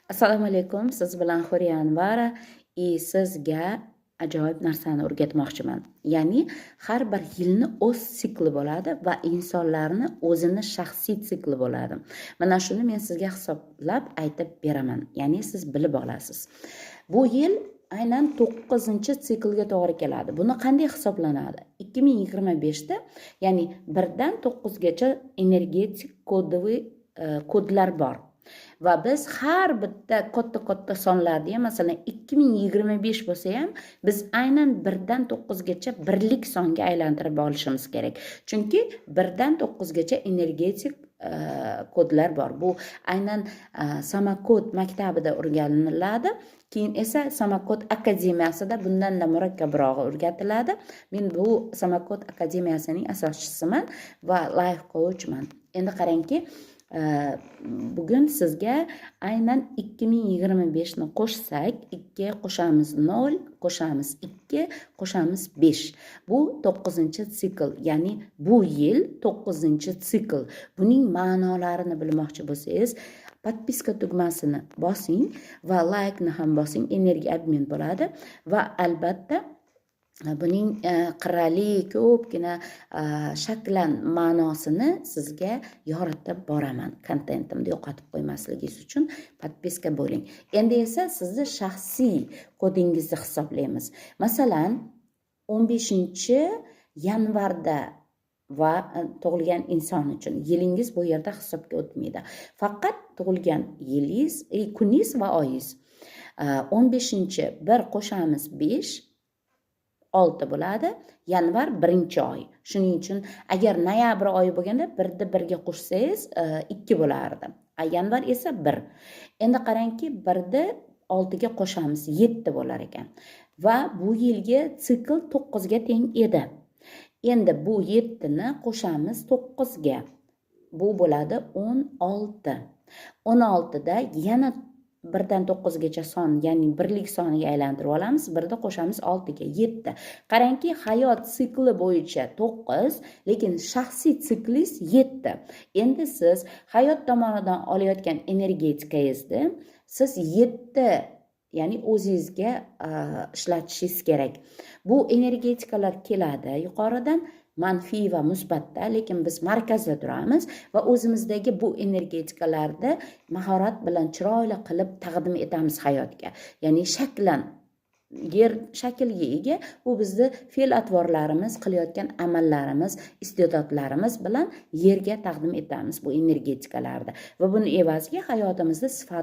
Assalomu alaykum, siz bilan Huriya Anvara. Sizga ajoyib narsani o'rgatmoqchiman. Ya'ni har bir yilni o'z sikli bo'ladi va insonlarni o'zini shaxsiy sikli bo'ladi. Mana shuni men sizga hisoblab aytib beraman. Ya'ni siz bilib olasiz. Bu yil aynan 9-siklga to'g'ri keladi. Buni qanday hisoblanadi? 2025 da, ya'ni 1 dan 9 gacha energetik kodlar bor. Va biz har bitta katta sonlarda, masalan 2025 bo'lsa ham, biz aynan 1 dan 9 gacha birlik songa aylantirib olishimiz kerak. Chunki 1 dan 9 gacha energetik kodlar bor. Bu aynan Samakod maktabida o'rganiladi. Keyin esa Samakod akademiyasida bundan da murakkabrog'i o'rgatiladi. Men bu Samakod akademiyasining asoschisiman va life coachman. Endi qarangki, bugun sizga aynan 2025 ni qo'shsak, 2 qo'shamiz 0, qo'shamiz 2, qo'shamiz 5. Bu 9-sikl, ya'ni bu yil 9-sikl. Buning ma'nolarini bilmoqchi bo'lsangiz, podpiska tugmasini bosing va like ni ham bosing, energiya obmen bo'ladi va albatta buning qirrali ko'pgina shaklan ma'nosini sizga yoritib boraman. Kontentimni yo'qotib qo'ymasligingiz uchun podpiska bo'ling. Endi esa sizni shaxsiy kodingizni hisoblaymiz. Masalan, 15-yanvarda va tug'ilgan inson uchun yilingiz bu yerda hisobga o'tmaydi. Faqat tug'ilgan yilingiz, kuningiz va oyingiz. 15-1 qo'shamiz 5 6 bo'ladi. Yanvar 1-oy. Shuning uchun agar noyabr oyi bo'lganda 1 1 ga qo'shsangiz 2 bo'lardi. Yanvar esa 1. Endi qarangki, 1 6 ga qo'shamiz 7 bo'lar ekan. Va bu yilgi sikl 9 ga teng edi. Endi bu 7 ni qo'shamiz 9 ga. Bu bo'ladi 16. 16 da yana 1 dan 9 gacha son, ya'ni birlik soniga aylantirib olamiz. 1 da qo'shamiz 6 ga 7. Qarangki, hayot sikli bo'yicha 9, lekin shaxsiy siklingiz 7. Endi siz hayot tomonidan olayotgan energetikangizni siz 7, ya'ni o'zingizga ishlatishingiz kerak. Bu energetikalar keladi yuqoridan, manfiy va musbatda, lekin biz markazda turamiz va o'zimizdagi bu energetikalarni mahorat bilan chiroyli qilib taqdim etamiz hayotga. Ya'ni shaklan yer shaklga ega, bu bizni fe'l-atvorlarimiz, qilayotgan amallarimiz, iste'dodlarimiz bilan yerga taqdim etamiz bu energetikalarni va buni evaziga hayotimizda sifat